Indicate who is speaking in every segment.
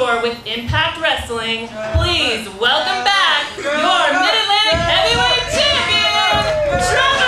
Speaker 1: tour with Impact Wrestling, please welcome back your Mid-Atlantic Heavyweight Champion, Trevor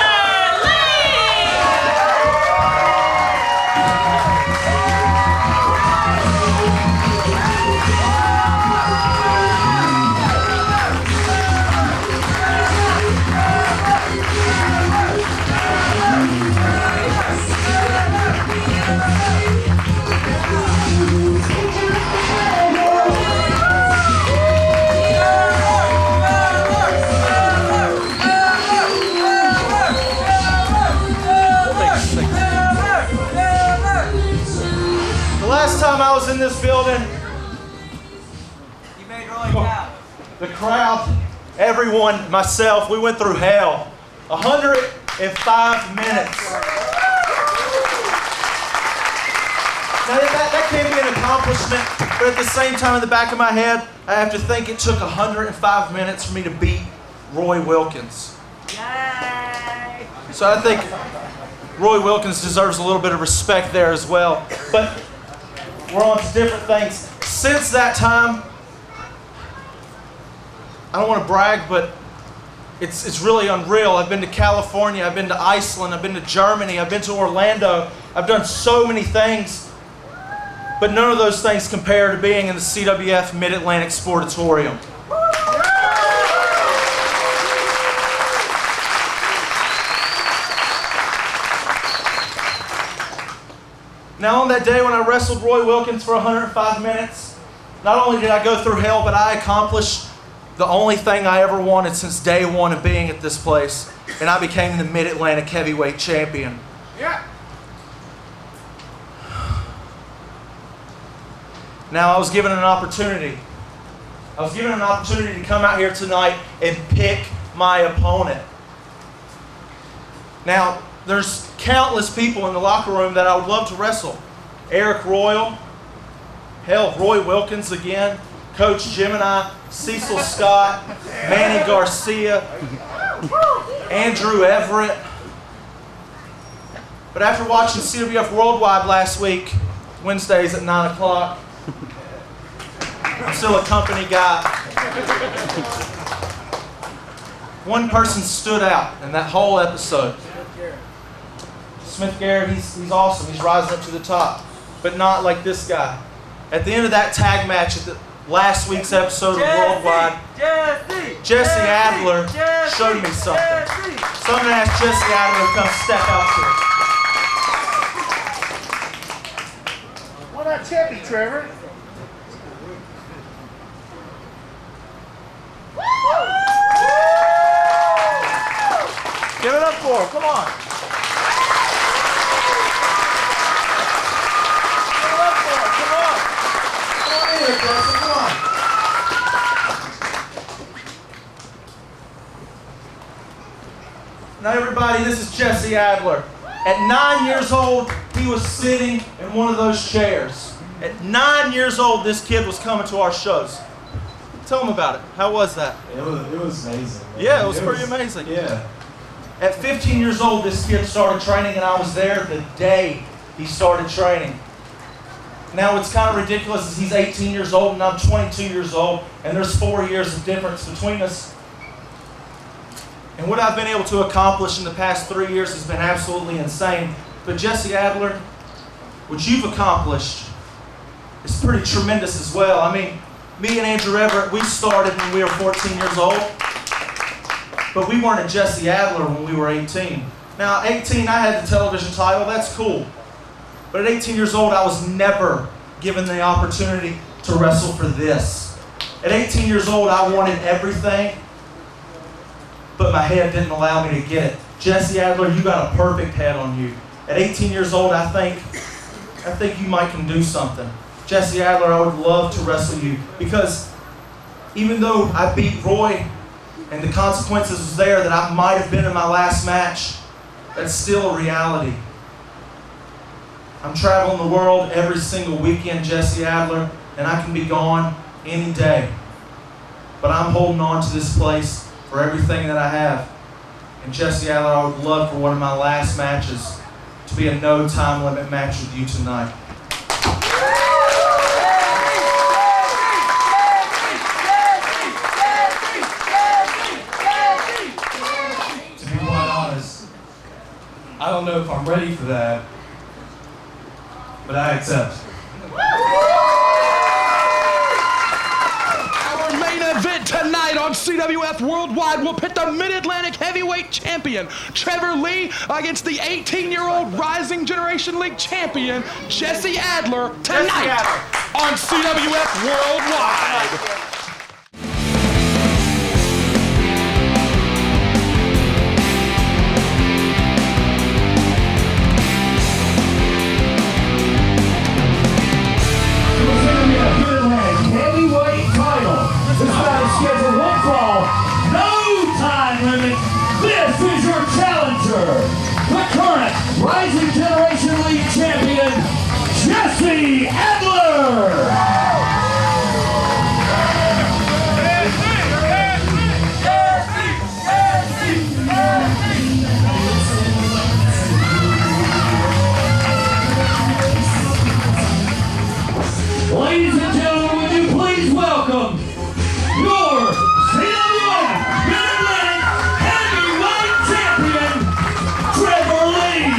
Speaker 2: Last time I was in this building,
Speaker 3: You made Roy proud.
Speaker 2: the crowd, everyone, myself, we went through hell. 105 minutes. Now that can be an accomplishment, but at the same time in the back of my head, I have to think it took 105 minutes for me to beat Roy Wilkins.
Speaker 3: Yay!
Speaker 2: So I think Roy Wilkins deserves a little bit of respect there as well. But we're on to different things. Since that time, I don't want to brag, but it's really unreal. I've been to California, I've been to Iceland, I've been to Germany, I've been to Orlando. I've done so many things, but none of those things compare to being in the CWF Mid-Atlantic Sportatorium. Now on that day when I wrestled Roy Wilkins for 105 minutes, not only did I go through hell, but I accomplished the only thing I ever wanted since day one of being at this place, and I became the Mid-Atlantic Heavyweight Champion.
Speaker 3: Yeah.
Speaker 2: Now I was given an opportunity. I was given an opportunity to come out here tonight and pick my opponent. Now, there's countless people in the locker room that I would love to wrestle. Arik Royal, hell, Roy Wilkins again, Coach Gemini, Cecil Scott, Manny Garcia, Andrew Everett. But after watching CWF Worldwide last week, Wednesdays at 9 o'clock, I'm still a company guy. One person stood out in that whole episode. Smith Garrett, he's awesome. He's rising up to the top, but not like this guy. At the end of that tag match at the last week's episode of Worldwide, Jesse Adler showed me something. So I'm going to ask Jesse Adler to come step out here.
Speaker 4: Why not Chappie, Trevor?
Speaker 2: Give it up for him. Come on. Give it up for him. Come on. Come on in here, Jesse. Come on. Now, everybody, this is Jesse Adler. At 9 years old, he was sitting in one of those chairs. At 9 years old, this kid was coming to our shows. Tell him about it. How was that?
Speaker 5: It was amazing. Man.
Speaker 2: Yeah, it was pretty amazing.
Speaker 5: Yeah.
Speaker 2: At 15 years old, this kid started training, and I was there the day he started training. Now, what's kind of ridiculous is he's 18 years old, and I'm 22 years old, and there's 4 years of difference between us. And what I've been able to accomplish in the past 3 years has been absolutely insane. But Jesse Adler, what you've accomplished is pretty tremendous as well. I mean, me and Andrew Everett, we started when we were 14 years old. But we weren't a Jesse Adler when we were 18. Now, 18, I had the television title. That's cool. But at 18 years old, I was never given the opportunity to wrestle for this. At 18 years old, I wanted everything, but my head didn't allow me to get it. Jesse Adler, you got a perfect head on you. At 18 years old, I think you might can do something. Jesse Adler, I would love to wrestle you because even though I beat Roy, and the consequences was there that I might have been in my last match, that's still a reality. I'm traveling the world every single weekend, Jesse Adler, and I can be gone any day. But I'm holding on to this place for everything that I have. And Jesse Adler, I would love for one of my last matches to be a no time limit match with you tonight.
Speaker 5: don't know if I'm ready for that, but I accept.
Speaker 4: Our main event tonight on CWF Worldwide will pit the Mid-Atlantic Heavyweight Champion, Trevor Lee, against the 18-year-old Rising Generation League Champion, Jesse Adler, tonight on CWF Worldwide.
Speaker 6: Schedule one fall, no time limit. This is your challenger, the current Rising Generation League champion, Jesse Adler. Ladies and gentlemen, would you please welcome your CWF Mid-Atlantic Heavyweight Champion, Trevor Lee.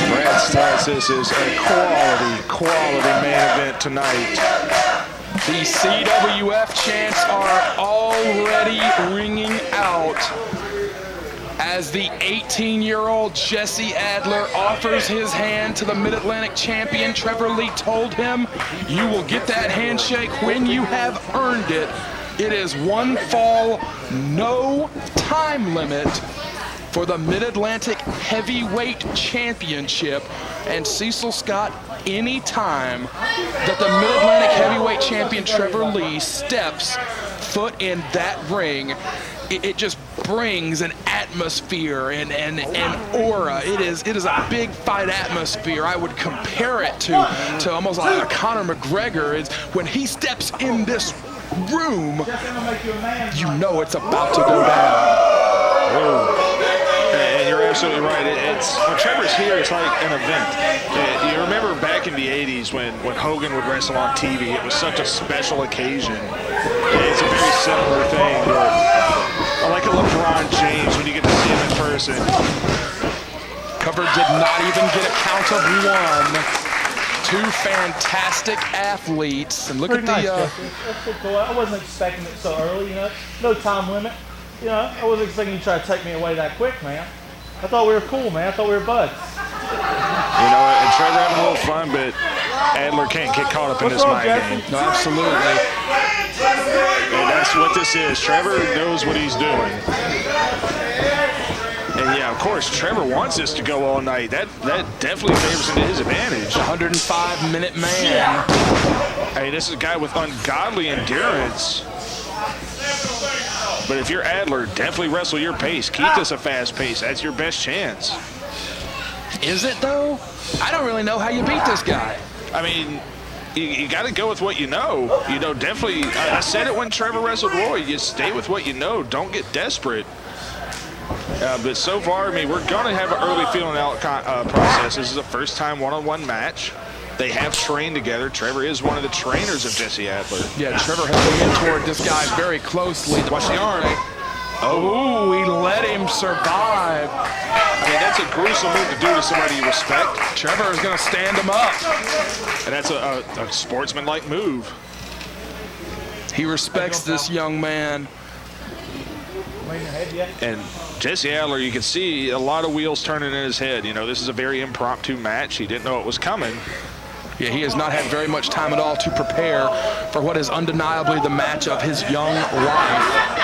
Speaker 7: Brad Stutts, this is a quality main event tonight.
Speaker 4: The CWF chants are already ringing out as the 18-year-old Jesse Adler offers his hand to the Mid-Atlantic champion. Trevor Lee told him, "You will get that handshake when you have earned it." It is one fall, no time limit for the Mid-Atlantic Heavyweight Championship. And Cecil Scott, any time that the Mid-Atlantic Heavyweight Champion Trevor Lee steps foot in that ring, it just brings an atmosphere and an aura. It is a big fight atmosphere. I would compare it to almost like a Conor McGregor. Is when he steps in this room, you know it's about to go down.
Speaker 7: And you're absolutely right. It's when Trevor's here, it's like an event. You remember back in the 80s when Hogan would wrestle on TV, it was such a special occasion. It's a very similar thing. I like a LeBron James when you get to see him in person.
Speaker 4: Cover did not even get a count of one. Two fantastic athletes, and look
Speaker 2: Pretty
Speaker 4: at
Speaker 2: nice,
Speaker 4: the.
Speaker 2: Jesse. That's pretty cool. I wasn't expecting it so early, you know. No time limit. You know, I wasn't expecting you to try to take me away that quick, man. I thought we were cool, man. I thought we were buds.
Speaker 7: You know, and Trevor having a little fun, but Adler can't get caught up in this mind game.
Speaker 4: No, absolutely.
Speaker 7: And that's what this is. Trevor knows what he's doing. And yeah, of course, Trevor wants this to go all night. That definitely favors into his advantage.
Speaker 4: 105-minute man.
Speaker 7: Hey, this is a guy with ungodly endurance. But if you're Adler, definitely wrestle your pace. Keep this a fast pace. That's your best chance.
Speaker 4: Is it, though? I don't really know how you beat this guy.
Speaker 7: I mean, you got to go with what you know. You know, definitely, I said it when Trevor wrestled Roy. You stay with what you know. Don't get desperate. But so far, I mean, we're going to have an early feeling out process. This is a first-time one-on-one match. They have trained together. Trevor is one of the trainers of Jesse Adler.
Speaker 4: Yeah, Trevor has been toward this guy very closely.
Speaker 7: Watch the arm.
Speaker 4: Oh, he let him survive.
Speaker 7: I mean, that's a gruesome move to do to somebody you respect.
Speaker 4: Trevor is going to stand him up.
Speaker 7: And that's a sportsman-like move.
Speaker 4: He respects this young man.
Speaker 7: And Jesse Adler, you can see a lot of wheels turning in his head. You know, this is a very impromptu match. He didn't know it was coming.
Speaker 4: Yeah, he has not had very much time at all to prepare for what is undeniably the match of his young life.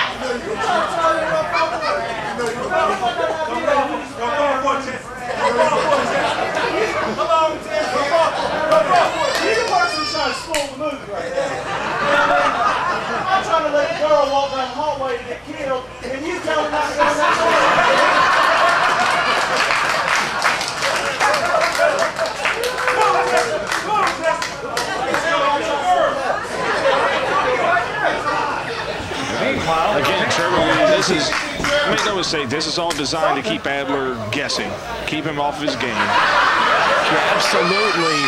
Speaker 7: say this is all designed to keep Adler guessing, keep him off his game.
Speaker 4: Yeah, absolutely.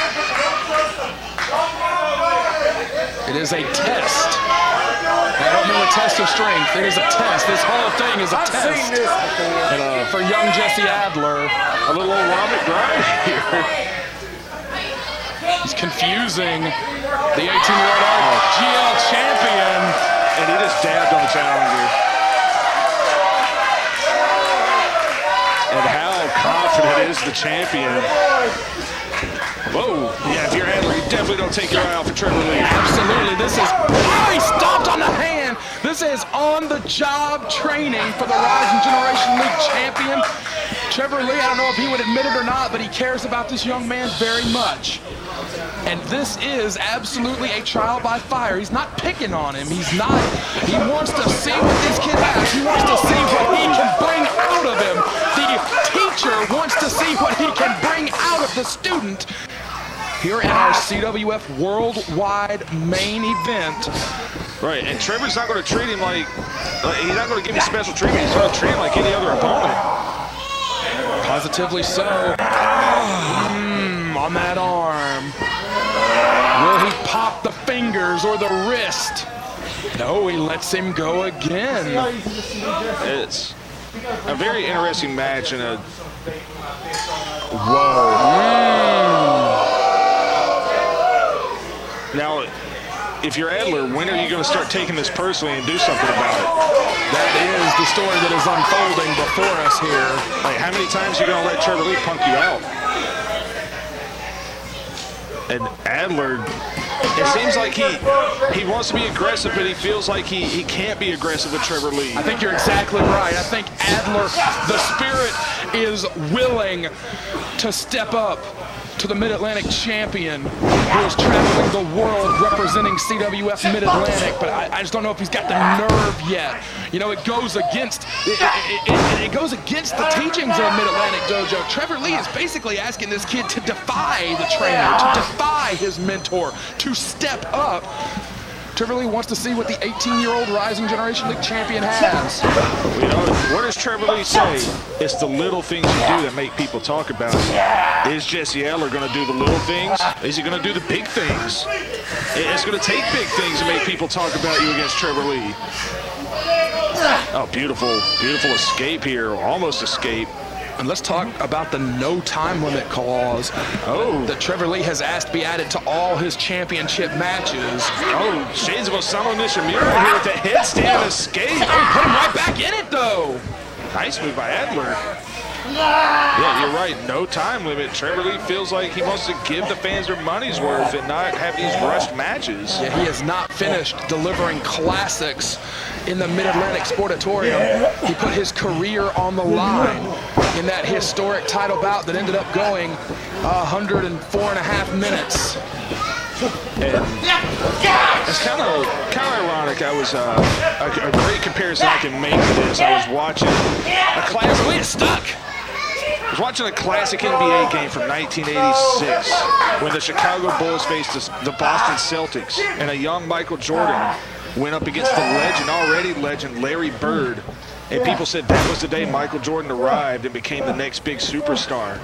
Speaker 4: It is a test. I don't mean a test of strength. It is a test. This whole thing is a test. And for young Jesse Adler,
Speaker 7: A little aerobic grind here.
Speaker 4: he's confusing the 18-year-old GL champion.
Speaker 7: And he just dabbed on the challenger. And how confident is the champion? Whoa. Yeah, if you're Adler, you definitely don't take your eye off of Trevor Lee.
Speaker 4: Absolutely. This is, oh, he stomped on the hand. This is on-the-job training for the Rising Generation League champion. Trevor Lee, I don't know if he would admit it or not, but he cares about this young man very much. And this is absolutely a trial by fire. He's not picking on him. He's not. He wants to see what this kid has. He wants to see what he can bring out of him. The teacher wants to see what he can bring out of the student. Here at our CWF Worldwide main event.
Speaker 7: Right, and Trevor's not going to treat him like he's not going to give him special treatment. He's going to treat him like any other opponent.
Speaker 4: Positively so. On that arm. Will he pop the fingers or the wrist? No, he lets him go again.
Speaker 7: It's a very interesting match and a Now, if you're Adler, when are you going to start taking this personally and do something about it?
Speaker 4: That is the story that is unfolding before us here.
Speaker 7: Like, how many times are you going to let Trevor Lee punk you out? And Adler, it seems like he wants to be aggressive, but he feels like he can't be aggressive with Trevor Lee.
Speaker 4: I think you're exactly right. I think Adler, the spirit, is willing to step up to the Mid-Atlantic champion who is traveling the world representing CWF Mid-Atlantic, but I just don't know if he's got the nerve yet. You know, it goes against it goes against the teachings of the Mid-Atlantic dojo. Trevor Lee is basically asking this kid to defy the trainer, to defy his mentor, to step up. Trevor Lee wants to see what the 18-year-old Rising Generation League champion has.
Speaker 7: You know, what does Trevor Lee say? It's the little things you do that make people talk about it. Is Jesse Adler going to do the little things? Is he going to do the big things? It's going to take big things to make people talk about you against Trevor Lee. Oh, beautiful, beautiful escape here, almost escape.
Speaker 4: And let's talk about the no time limit clause that Trevor Lee has asked to be added to all his championship matches.
Speaker 7: Oh, shades of Osamu Nishimura here with the headstand escape.
Speaker 4: Oh, put him right back in it, though.
Speaker 7: Nice move by Adler. Yeah, you're right. No time limit. Trevor Lee feels like he wants to give the fans their money's worth and not have these rushed matches.
Speaker 4: Yeah, he has not finished delivering classics in the Mid-Atlantic Sportatorium. He put his career on the line in that historic title bout that ended up going 104.5 minutes.
Speaker 7: And it's kind of ironic. I was a great comparison I can make to this. I was watching a classic.
Speaker 4: Wait, it's stuck.
Speaker 7: I was watching a classic NBA game from 1986 when the Chicago Bulls faced the Boston Celtics, and a young Michael Jordan went up against the already legend Larry Bird. And people said that was the day Michael Jordan arrived and became the next big superstar.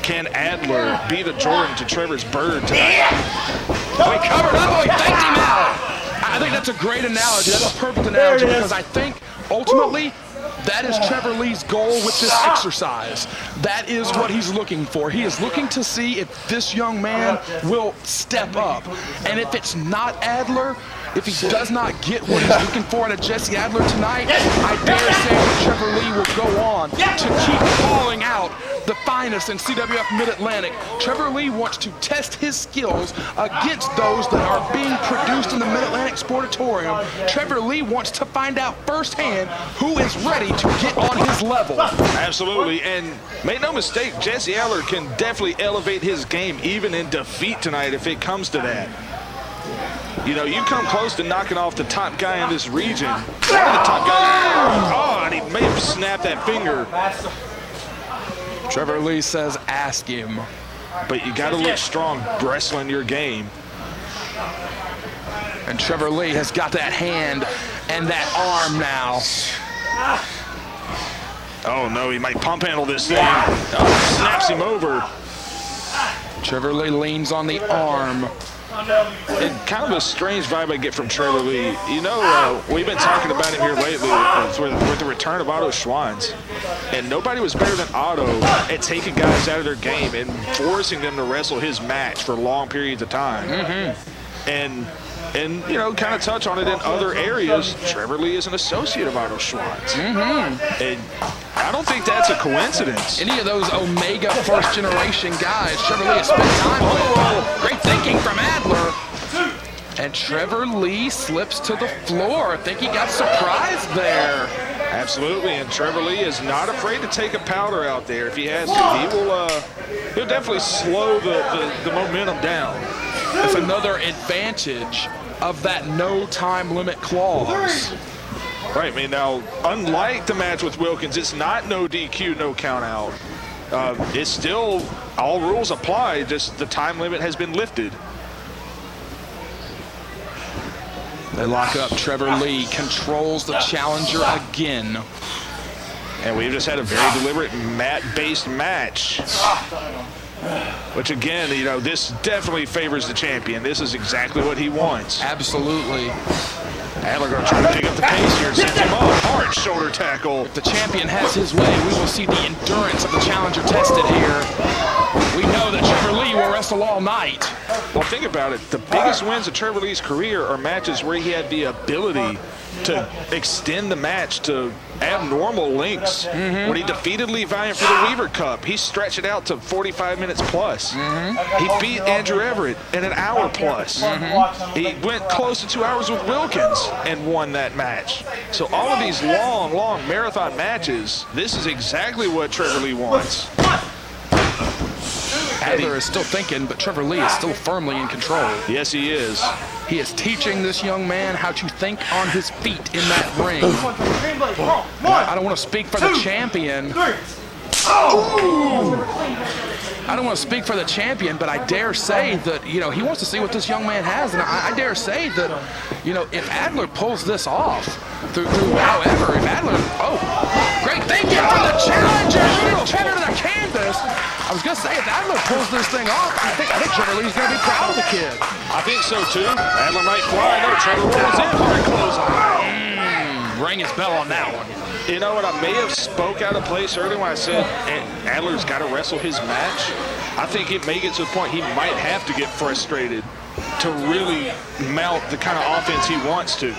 Speaker 7: Can Adler be the Jordan to Trevor's Bird tonight?
Speaker 4: Oh, he covered up. Oh, he faked him out. I think that's a great analogy. That's a perfect analogy because I think ultimately that is Trevor Lee's goal with this exercise. That is what he's looking for. He is looking to see if this young man will step up. And if it's not Adler, if he does not get what he's looking for in a Jesse Adler tonight, I dare say that Trevor Lee will go on to keep calling out the finest in CWF Mid-Atlantic. Trevor Lee wants to test his skills against those that are being produced in the Mid-Atlantic Sportatorium. Trevor Lee wants to find out firsthand who is ready to get on his level.
Speaker 7: Absolutely, and make no mistake, Jesse Adler can definitely elevate his game even in defeat tonight if it comes to that. You know, you come close to knocking off the top guy in this region. One of the top guys. Oh, and he may have snapped that finger.
Speaker 4: Trevor Lee says, ask him.
Speaker 7: But you got to look strong wrestling your game.
Speaker 4: And Trevor Lee has got that hand and that arm now.
Speaker 7: Oh no, he might pump handle this thing. Oh, snaps him over.
Speaker 4: Trevor Lee leans on the arm.
Speaker 7: And kind of a strange vibe I get from Trevor Lee. You know, we've been talking about him here lately with the return of Otto Schwanz. And nobody was better than Otto at taking guys out of their game and forcing them to wrestle his match for long periods of time. And you know, kind of touch on it in other areas, Trevor Lee is an associate of Otto Schwanz. And I don't think that's a coincidence.
Speaker 4: Any of those Omega first-generation guys, Trevor Lee has spent time with. Great thinking from Adler. And Trevor Lee slips to the floor. I think he got surprised there.
Speaker 7: Absolutely, and Trevor Lee is not afraid to take a powder out there if he has to. He'll definitely slow the momentum down.
Speaker 4: It's another advantage of that no time limit clause.
Speaker 7: Right, I mean, now, unlike the match with Wilkins, it's not no DQ, no count out. It's still, all rules apply, just the time limit has been lifted.
Speaker 4: They lock up. Trevor Lee controls the challenger again.
Speaker 7: And we've just had a very deliberate mat-based match. Which again, you know, this definitely favors the champion. This is exactly what he wants.
Speaker 4: Absolutely.
Speaker 7: Adler going to try to pick up the pace here. Sends him up. Hard shoulder tackle.
Speaker 4: If the champion has his way, we will see the endurance of the challenger tested here. We know that Trevor Lee will wrestle all night.
Speaker 7: Well, think about it. The biggest wins of Trevor Lee's career are matches where he had the ability to extend the match to abnormal lengths. When he defeated Lee Valiant for the Weaver Cup, he stretched it out to 45 minutes plus. He beat Andrew Everett in an hour plus. He went close to 2 hours with Wilkins and won that match. So all of these long, long marathon matches, this is exactly what Trevor Lee wants.
Speaker 4: Adler is still thinking, but Trevor Lee is still firmly in control.
Speaker 7: Yes, he is.
Speaker 4: He is teaching this young man how to think on his feet in that ring. I don't want to speak for the champion. I don't want to speak for the champion, but I dare say that, you know, he wants to see what this young man has. And I dare say that, you know, if Adler pulls this off, however, if Adler, great thinking from the challenger, Trevor to the canvas. I was going to say, if Adler pulls this thing off, I think Trevor Lee's going to be proud of the kid.
Speaker 7: I think so, too. Adler might fly. No, Trevor rolls in. Hard close on.
Speaker 4: Ring his bell on that one.
Speaker 7: You know what? I may have spoke out of place earlier when I said Adler's got to wrestle his match. I think it may get to the point he might have to get frustrated to really mount the kind of offense he wants to.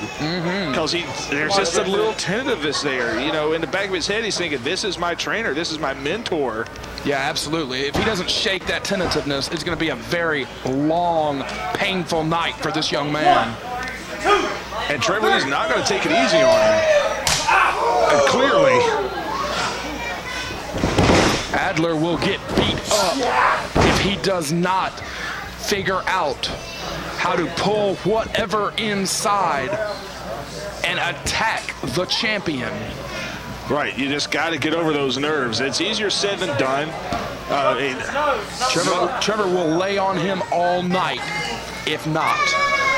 Speaker 7: Because there's just a little tentativeness there. You know, in the back of his head, he's thinking, this is my trainer. This is my mentor.
Speaker 4: Yeah, absolutely. If he doesn't shake that tentativeness, it's going to be a very long, painful night for this young man.
Speaker 7: And Trevor Lee's not going to take it easy on him. And clearly,
Speaker 4: Adler will get beat up if he does not figure out how to pull whatever inside and attack the champion.
Speaker 7: right, you just got to get over those nerves. It's easier said than done.
Speaker 4: Trevor will lay on him all night, if not.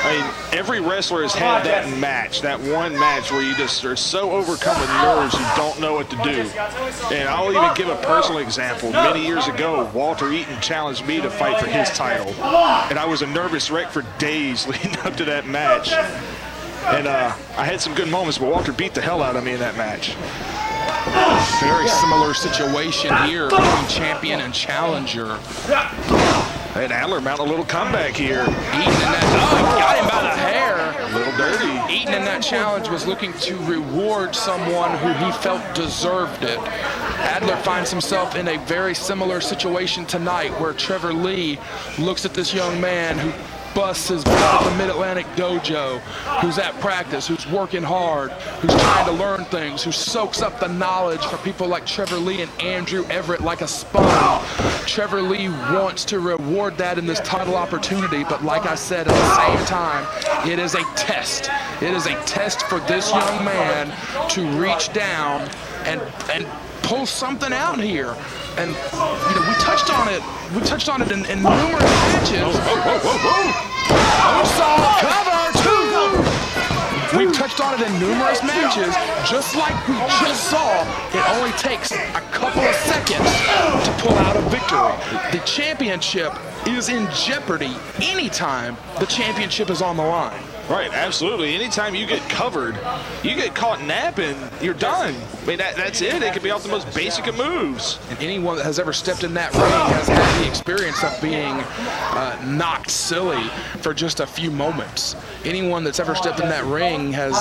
Speaker 7: I mean, every wrestler has had that match, that one match where you just are so overcome with nerves you don't know what to do. And I'll even give a personal example. Many years ago, Walter Eaton challenged me to fight for his title. And I was a nervous wreck for days leading up to that match. And I had some good moments, but Walter beat the hell out of me in that match.
Speaker 4: Very similar situation here between champion and challenger.
Speaker 7: And Adler mounted a little comeback here.
Speaker 4: Eaton in that, got him by the hair.
Speaker 7: A little dirty.
Speaker 4: Eaton in that challenge was looking to reward someone who he felt deserved it. Adler finds himself in a very similar situation tonight where Trevor Lee looks at this young man who busts his butt at the Mid-Atlantic dojo, who's at practice, who's working hard, who's trying to learn things, who soaks up the knowledge from people like Trevor Lee and Andrew Everett like a sponge. Trevor Lee wants to reward that in this title opportunity, but like I said, at the same time, it is a test. It is a test for this young man to reach down and pull something out here. And you know, we touched on it. We touched on it in numerous matches. Saw cover, 2. We've touched on it in numerous matches. Just like we just saw, it only takes a couple of seconds to pull out a victory. The championship is in jeopardy anytime the championship is on the line.
Speaker 7: Right, absolutely. Anytime you get covered, you get caught napping, you're done. I mean, that's it. It can be off the most basic of moves.
Speaker 4: And anyone that has ever stepped in that ring has had the experience of being knocked silly for just a few moments. Anyone that's ever stepped in that ring has.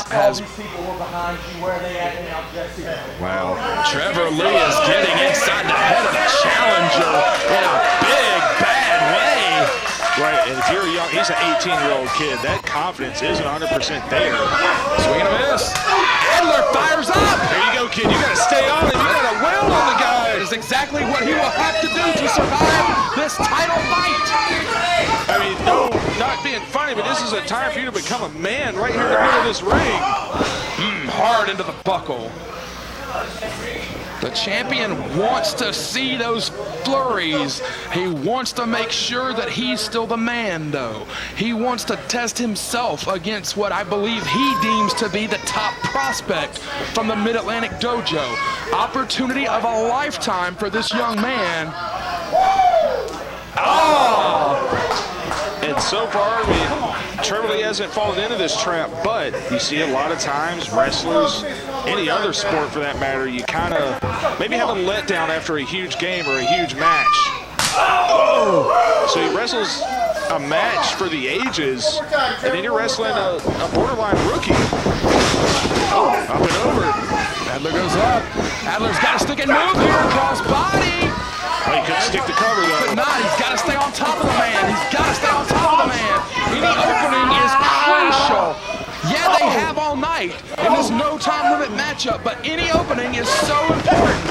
Speaker 7: Wow.
Speaker 4: Trevor Lee is getting inside the head of the challenger in a big, bad way.
Speaker 7: Right, and if you're young, he's an 18-year-old kid. That confidence isn't 100% there.
Speaker 4: Swing and a miss. Adler fires up.
Speaker 7: There you go, kid. You got to stay on it. You got to wail on the guy.
Speaker 4: That is exactly what he will have to do to survive this title fight.
Speaker 7: I mean, no, not being funny, but this is a time for you to become a man right here in the middle of this ring.
Speaker 4: Hard into the buckle. The champion wants to see those flurries. He wants to make sure that he's still the man, though. He wants to test himself against what I believe he deems to be the top prospect from the Mid-Atlantic dojo. Opportunity of a lifetime for this young man.
Speaker 7: And so far, I mean, Trevor Lee hasn't fallen into this trap, but you see a lot of times wrestlers, any other sport for that matter, you kind of maybe have a letdown after a huge game or a huge match. So he wrestles a match for the ages, and then you're wrestling a borderline rookie. Up and over.
Speaker 4: Adler goes up. Adler's got to stick and move here. Cross body.
Speaker 7: Oh, he couldn't stick the cover, though.
Speaker 4: But not. He's got to stay on top of the man. He's got to stay on top of the man. Any opening is crucial. Yeah, they have all night in this no time limit matchup, but any opening is so important.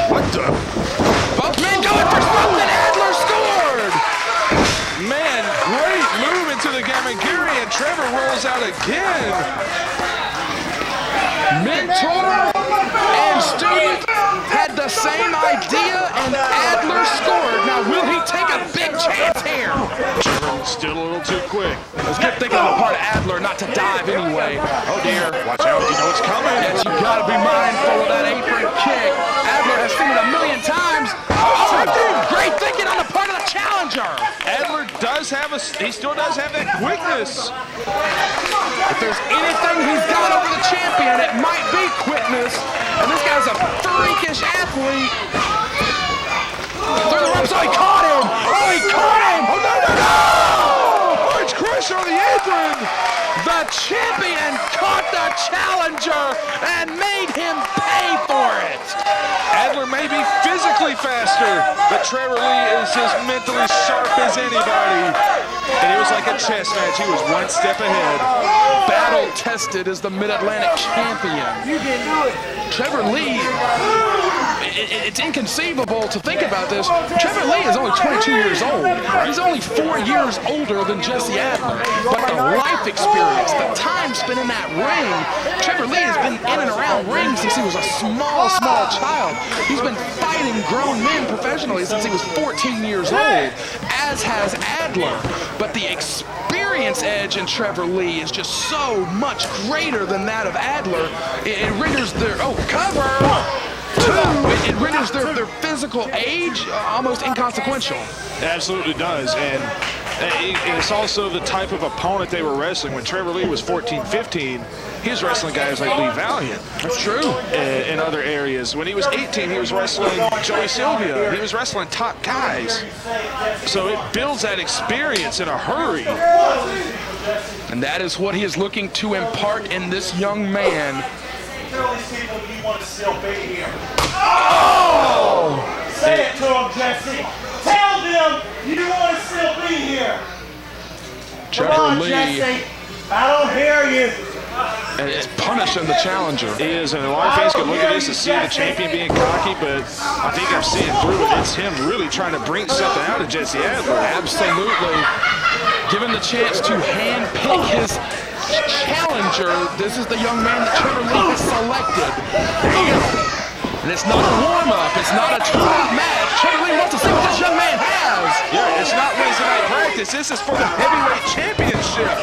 Speaker 7: What the?
Speaker 4: Both men going for something. Adler scored.
Speaker 7: Man, great move into the Gamagiri, and Trevor rolls out again.
Speaker 4: Mentor and student had the same idea, and Adler scored. Now, will he take a big chance here?
Speaker 7: Trevor still a little too quick.
Speaker 4: It's good thinking on the part of Adler not to dive anyway.
Speaker 7: Oh dear, watch out, you know it's coming.
Speaker 4: Yes, you gotta be mindful of that apron kick. Adler has seen it a million times. Oh, great thinking on the part of the challenger.
Speaker 7: Adler does have he still does have that quickness.
Speaker 4: If there's anything he's got over the champion, it might be quickness. And this guy's a freakish athlete. Through the ropes, oh, he caught him! Oh, he caught him! Oh, no, no, no!
Speaker 7: Orange Crush on the apron!
Speaker 4: The champion caught the challenger and made him pay for it!
Speaker 7: Adler may be physically faster, but Trevor Lee is as mentally sharp as anybody. And it was like a chess match. He was one step ahead.
Speaker 4: Battle tested as the Mid-Atlantic champion.
Speaker 3: You can do it.
Speaker 4: Trevor Lee, it's inconceivable to think about this. Trevor Lee is only 22 years old. He's only 4 years older than Jesse Adler. But the life experience, the time spent in that ring, Trevor Lee has been in and around rings since he was a small child. He's been fighting grown men professionally since he was 14 years old, as has Adler. But the experience edge in Trevor Lee is just so much greater than that of Adler. It renders their, cover! Two, it renders their physical age almost inconsequential.
Speaker 7: It absolutely does. And it's also the type of opponent they were wrestling. When Trevor Lee was 14, 15, he was wrestling guys like Lee Valiant.
Speaker 4: That's true.
Speaker 7: In other areas. When he was 18, he was wrestling Joey Sylvia. He was wrestling top guys. So it builds that experience in a hurry.
Speaker 4: And that is what he is looking to impart in this young man.
Speaker 2: Tell these people you want to still be here. Oh! Say it to them, Jesse. Tell them you want to still be here.
Speaker 4: Trevor
Speaker 2: Come on,
Speaker 4: Lee.
Speaker 2: Jesse. I don't hear you.
Speaker 4: And it's punishing the challenger.
Speaker 7: He is, and a lot of fans can look at this and see the champion being cocky, but I think I'm seeing through it. It's him really trying to bring something out of Jesse Adler.
Speaker 4: Absolutely. Given the chance to handpick his challenger, this is the young man that Trevor Lee has selected. There you go. And it's not a warm-up. It's not a two-out match. Trevor Lee wants to see what this young man has.
Speaker 7: Yeah, it's not Wednesday night practice. This is for the heavyweight championship.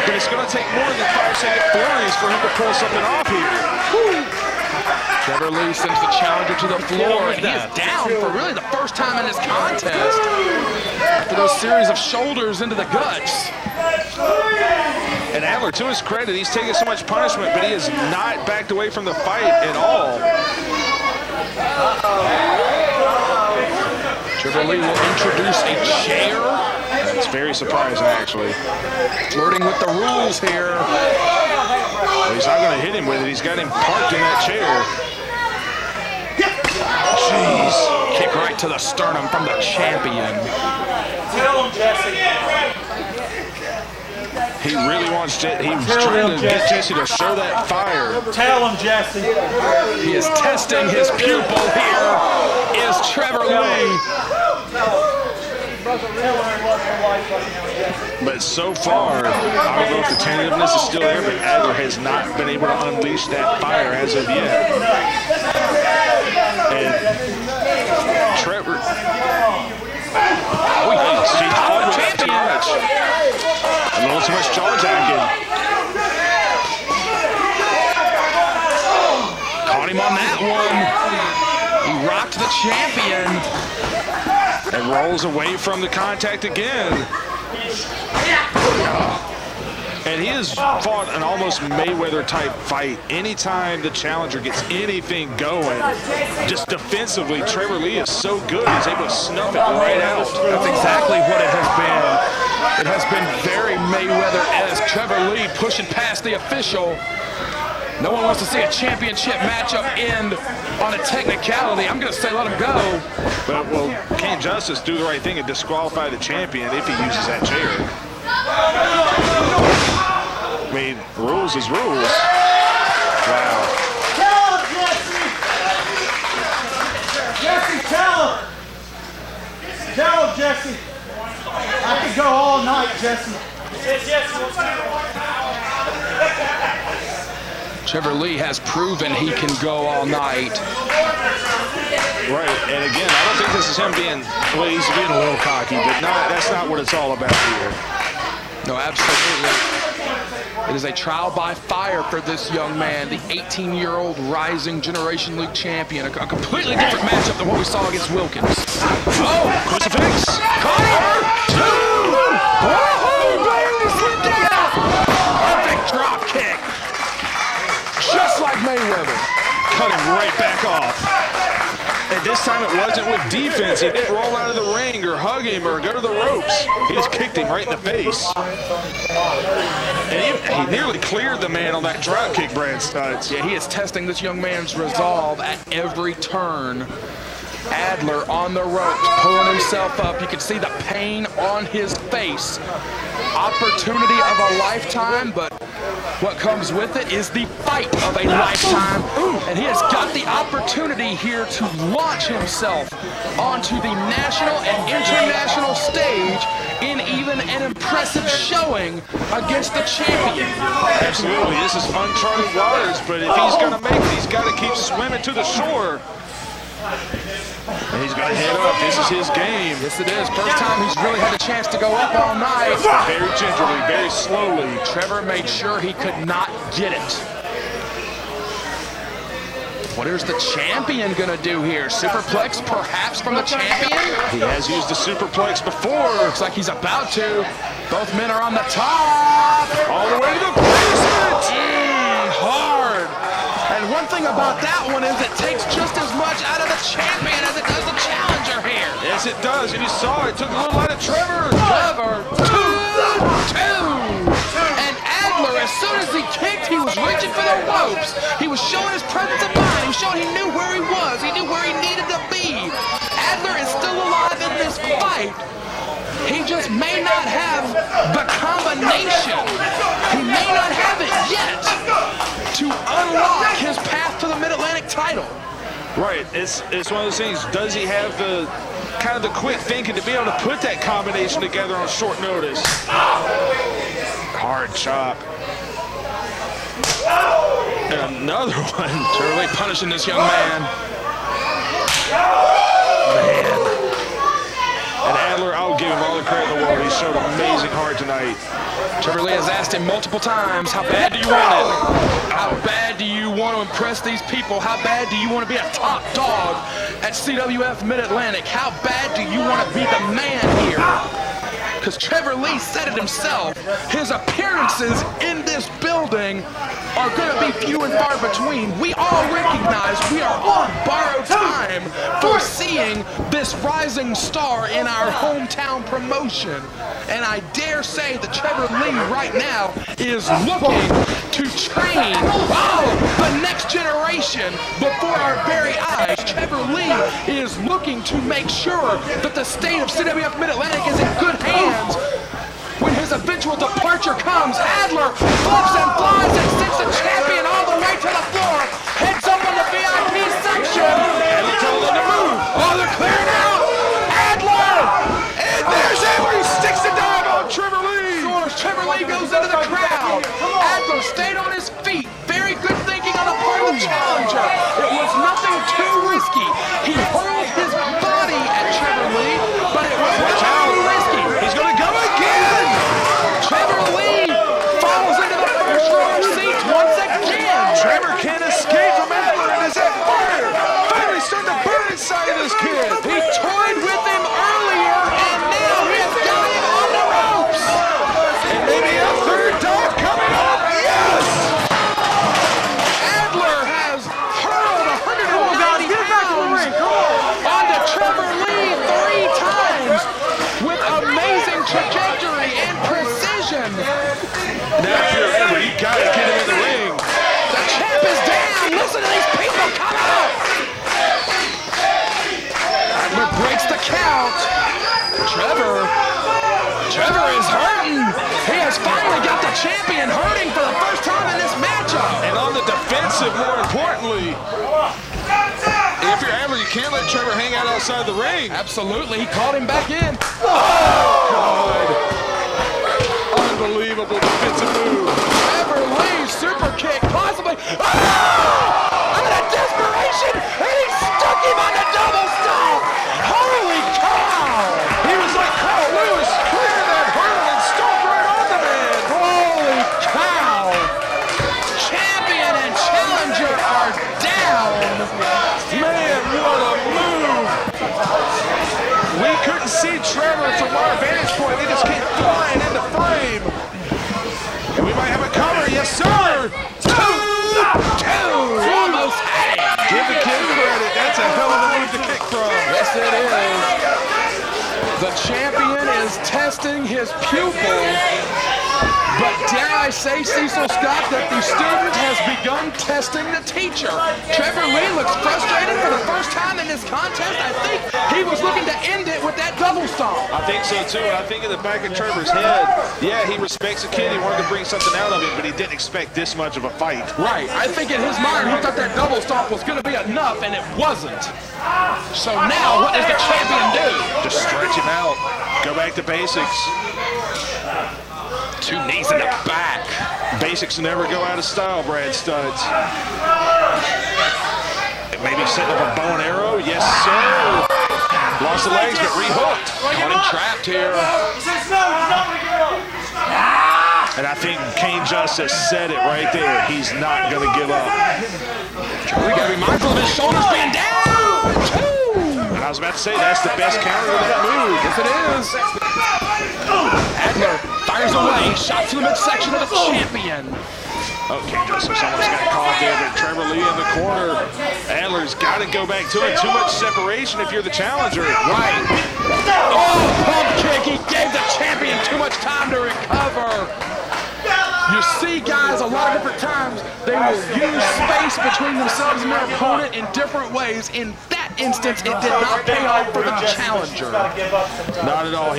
Speaker 7: but it's going to take more than 5-second flurries for him to pull something off here. Woo.
Speaker 4: Trevor Lee sends the challenger to the floor, and he is down for really the first time in this contest after those series of shoulders into the guts.
Speaker 7: And Adler, to his credit, he's taken so much punishment, but he has not backed away from the fight at all.
Speaker 4: Trevor Lee will introduce a chair.
Speaker 7: That's very surprising, actually.
Speaker 4: Flirting with the rules here.
Speaker 7: Well, he's not going to hit him with it. He's got him parked in that chair.
Speaker 4: Jeez. Kick right to the sternum from the champion.
Speaker 2: Tell him, Jesse.
Speaker 7: He really wants to. He was trying to get Jesse to show that fire.
Speaker 2: Tell him, Jesse.
Speaker 4: He is testing his pupil here. Is Trevor Lee.
Speaker 7: But so far, I don't know if the tentativeness is still there, but Adler has not been able to unleash that fire as of yet. And Trevor. Oh, he's too much. A little too much jaw jacking.
Speaker 4: Caught him on that one. He rocked the champion.
Speaker 7: And rolls away from the contact again. And he has fought an almost Mayweather-type fight. Anytime the challenger gets anything going, just defensively, Trevor Lee is so good. He's able to snuff it right out.
Speaker 4: That's exactly what it has been. It has been very Mayweather-esque. Trevor Lee pushing past the official. No one wants to see a championship matchup end on a technicality. I'm going to say let him go.
Speaker 7: But, well, can't Justice do the right thing and disqualify the champion if he uses that chair? I mean, rules is rules. Wow.
Speaker 2: Tell him, Jesse. Jesse, tell him. Tell him, Jesse. I could go all night, Jesse.
Speaker 4: Trevor Lee has proven he can go all night.
Speaker 7: Right, and again, I don't think this is him being, well, he's being a little cocky, but that's not what it's all about here.
Speaker 4: No, absolutely. It is a trial by fire for this young man, the 18-year-old rising Generation League champion. A completely different matchup than what we saw against Wilkins.
Speaker 7: Oh, crucifix!
Speaker 4: Caught him! Two! Oh, baby, slid down! Perfect drop kick. Just like Mayweather.
Speaker 7: Cut him right back off. And this time it wasn't with defense. He didn't roll out of the ring or hug him or go to the ropes. He just kicked him right in the face. And he nearly cleared the man on that drop kick, Brad Stutts.
Speaker 4: Yeah, he is testing this young man's resolve at every turn. Adler on the ropes, pulling himself up. You can see the pain on his face. Opportunity of a lifetime, but what comes with it is the fight of a lifetime. And he has got the opportunity here to launch himself onto the national and international stage in even an impressive showing against the champion.
Speaker 7: Absolutely, this is uncharted waters, but if he's going to make it, he's got to keep swimming to the shore. And he's going to head up. This is his game.
Speaker 4: Yes, it is. First time he's really had a chance to go up all night.
Speaker 7: Very gingerly, very slowly.
Speaker 4: Trevor made sure he could not get it. What is the champion going to do here? Superplex perhaps from the champion?
Speaker 7: He has used the superplex before.
Speaker 4: Looks like he's about to. Both men are on the top.
Speaker 7: All the way to the basement.
Speaker 4: Hard. And one thing about that one is it takes just as much out of the champion as it does the challenger here.
Speaker 7: Yes, it does. And you saw it. Took a little out of Trevor.
Speaker 4: Two. And Adler, as soon as he kicked, he was reaching for the ropes. He was showing his presence of mind. He was showing he knew where he was. He knew where he needed to be. Adler is still alive in this fight. He just may not have the combination. He may not have it yet to unlock his path to the Mid-Atlantic title.
Speaker 7: Right. It's one of those things. Does he have the kind of the quick thinking to be able to put that combination together on short notice? Hard chop. And another one.
Speaker 4: Really punishing this young man.
Speaker 7: Man. And Adler, I'll give him all the credit in the world. He showed amazing hard tonight.
Speaker 4: Trevor Lee has asked him multiple times, how bad do you want it? How bad do you want to impress these people? How bad do you want to be a top dog at CWF Mid-Atlantic? How bad do you want to be the man here? Because Trevor Lee said it himself, his appearances in this building are going to be few and far between. We all recognize we are on borrowed time for seeing this rising star in our hometown promotion. And I dare say that Trevor Lee right now is looking to train the next generation before our very eyes. Trevor Lee is looking to make sure that the state of CWF Mid-Atlantic is in good hands. When his eventual departure comes, Adler flips and flies and sends the champion all the way to the floor, heads up on the VIP section, and he told them to move. Oh, they're clearing out! Adler! And there's Everett! He sticks the dive on Trevor Lee! Trevor Lee goes into the crowd. Adler stayed on his feet. Very good thinking on the part of the challenger. It was nothing too risky. He hurled his body at Trevor Lee, but it was not too risky. He's going to go again! Trevor Lee falls into the first row of seats once again.
Speaker 7: Trevor can't escape from Adler, and is that fire? Finally starting to burn inside of this kid.
Speaker 4: He toyed with him earlier, and now he's got him on the ropes.
Speaker 7: And maybe a third dive coming up. Yes!
Speaker 4: Adler has hurled 190 pounds onto Trevor Lee 3 times with amazing trajectory and precision.
Speaker 7: Now if you're Everett, you gotta get him in the ring.
Speaker 4: The champ is down. Listen to these people come out. Adler breaks the count. Trevor is hurting. He has finally got the champion hurting for the first time in this matchup.
Speaker 7: And on the defensive, more importantly. If you're Adler, you can't let Trevor hang out outside the ring.
Speaker 4: Absolutely, he called him back in.
Speaker 7: God. Unbelievable defensive move.
Speaker 4: Trevor Lee, super kick, possibly. Out of desperation, and he stuck him on the double stomp. Holy cow!
Speaker 7: He was like Carl Lewis, cleared that hurdle and stomped right on the man.
Speaker 4: Holy cow! Champion and challenger are down.
Speaker 7: Man, what a move. We couldn't see Trevor from our vantage point. They just came flying into frame. And we might have a cover. Yes, sir.
Speaker 4: Two! Almost had it.
Speaker 7: Give the kid credit. That's a hell of a move to kick from.
Speaker 4: Yes, it is. The champion is testing his pupil. But dare I say, Cecil Scott, that the student has begun testing the teacher. Trevor Lee looks frustrated for the first time in this contest. I think he was looking to end it with that double stomp.
Speaker 7: I think so too, and I think in the back of Trevor's head, yeah, he respects the kid. He wanted to bring something out of him, but he didn't expect this much of a fight.
Speaker 4: Right. I think in his mind, he thought that double stomp was going to be enough, and it wasn't. So now, what does the champion do?
Speaker 7: Just stretch him out. Go back to basics.
Speaker 4: 2 knees in the back.
Speaker 7: Basics never go out of style, Brad Stutts. Maybe setting up a bow and arrow. Yes, sir. Lost the legs, but rehooked.
Speaker 4: Caught him trapped here.
Speaker 7: And I think Kane Justice said it right there. He's not going to give up.
Speaker 4: We got to be mindful of his shoulders being down. 2.
Speaker 7: And I was about to say, that's the best counter to that move.
Speaker 4: Yes, it is. Adler fires away, shots to the midsection of the champion.
Speaker 7: Okay, Joseph, someone's got caught there, but Trevor Lee in the corner. Adler's got to go back to it. Too much separation if you're the challenger.
Speaker 4: Right. Oh, pump kick. He gave the champion too much time to recover. You see, guys, a lot of different times, they will use space between themselves and their opponent in different ways. In that instance, it did not pay off for the challenger.
Speaker 7: Not at all.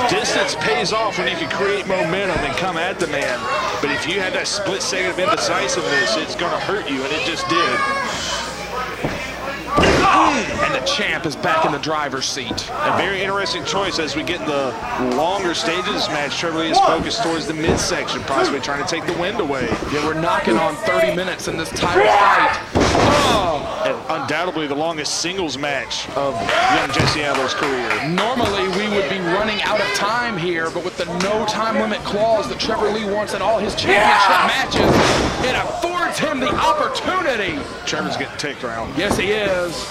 Speaker 7: Distance pays off when you can create momentum and come at the man. But if you had that split second of indecisiveness, it's going to hurt you, and it just did.
Speaker 4: And the champ is back in the driver's seat.
Speaker 7: A very interesting choice as we get in the longer stages of this match. Trevor Lee is focused towards the midsection, possibly trying to take the wind away.
Speaker 4: Yeah, we're knocking on 30 minutes in this title fight.
Speaker 7: And undoubtedly the longest singles match of young Jesse Adler's career.
Speaker 4: Normally we would be running out of time here, but with the no time limit clause that Trevor Lee wants in all his championship matches, it affords him the opportunity.
Speaker 7: Trevor's getting ticked around.
Speaker 4: Yes, he is.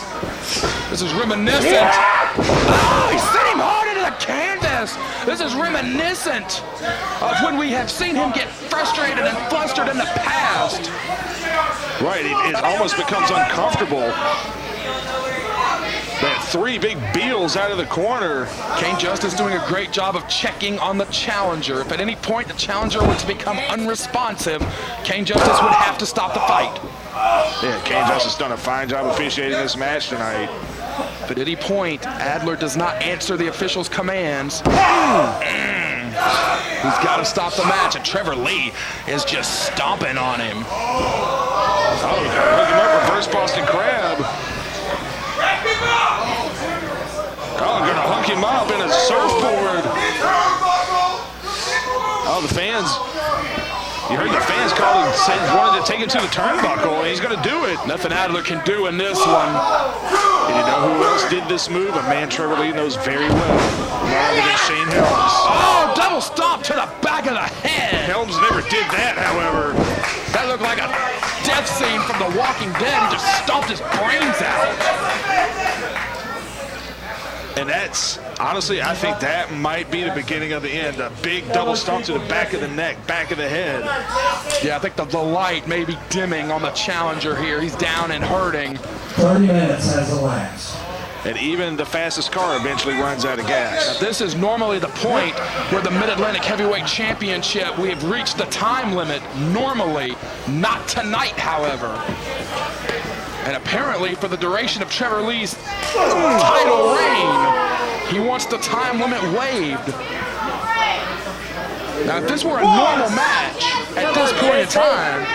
Speaker 4: This is reminiscent. Oh, he sent him hard into the canvas. This is reminiscent of when we have seen him get frustrated and flustered in the past.
Speaker 7: Right, it almost becomes uncomfortable. That 3 big Beals out of the corner.
Speaker 4: Kane Justice doing a great job of checking on the challenger. If at any point the challenger were to become unresponsive, Kane Justice would have to stop the fight.
Speaker 7: Yeah, Kane Justice done a fine job officiating this match tonight.
Speaker 4: But at any point, Adler does not answer the official's commands. He's got to stop the match, and Trevor Lee is just stomping on him.
Speaker 7: Oh, hook him up, reverse Boston Crab. Oh, gonna hook him up in a surfboard. Oh, the fans. You heard the fans call and said wanted to take him to the turnbuckle, and he's gonna do it.
Speaker 4: Nothing Adler can do in this one.
Speaker 7: And you know who else did this move? A man Trevor Lee knows very well. None other than Shane Helms.
Speaker 4: Oh, double stomp to the back of the head.
Speaker 7: Helms never did that, however.
Speaker 4: That looked like a death scene from The Walking Dead. He just stomped his brains out.
Speaker 7: And that's, honestly, I think that might be the beginning of the end. A big double stomp to the back of the neck, back of the head.
Speaker 4: Yeah, I think the light may be dimming on the challenger here. He's down and hurting.
Speaker 6: 30 minutes has elapsed.
Speaker 7: And even the fastest car eventually runs out of gas.
Speaker 4: Now, this is normally the point where the Mid-Atlantic Heavyweight Championship, we have reached the time limit normally. Not tonight, however. And apparently, for the duration of Trevor Lee's title reign, he wants the time limit waived. Now, if this were a normal match at this point in time,